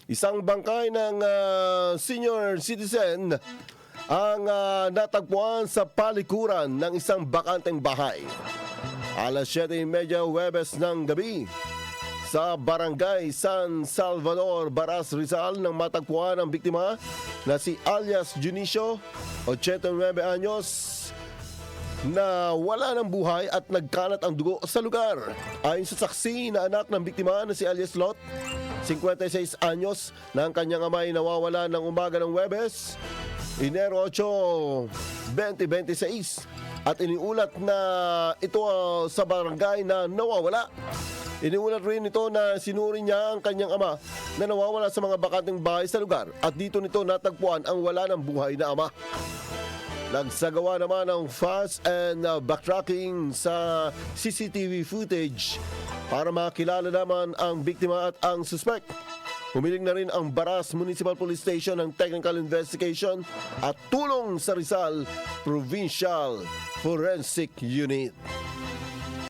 Isang bangkay ng senior citizen ang natagpuan sa palikuran ng isang bakanteng bahay. Alas 7:30 Huwebes ng gabi sa Barangay San Salvador, Baras, Rizal nang matagpuan ang biktima na si alias Junicio, 89 anyos, na wala ng buhay at nagkalat ang dugo sa lugar. Ayon sa saksi na anak ng biktima na si alias Lot, 56 anyos, na ang kanyang amay nawawala ng umaga ng Huwebes, Enero 8, 2026, at iniulat na ito sa barangay na nawawala. Iniulat rin ito na sinuri niya ang kanyang ama na nawawala sa mga bakanteng bahay sa lugar at dito nito natagpuan ang wala ng buhay na ama. Nagsagawa naman ng fast and backtracking sa CCTV footage para makilala naman ang biktima at ang suspect. Humiling na rin ang Baras Municipal Police Station ng technical investigation at tulong sa Rizal Provincial Forensic Unit.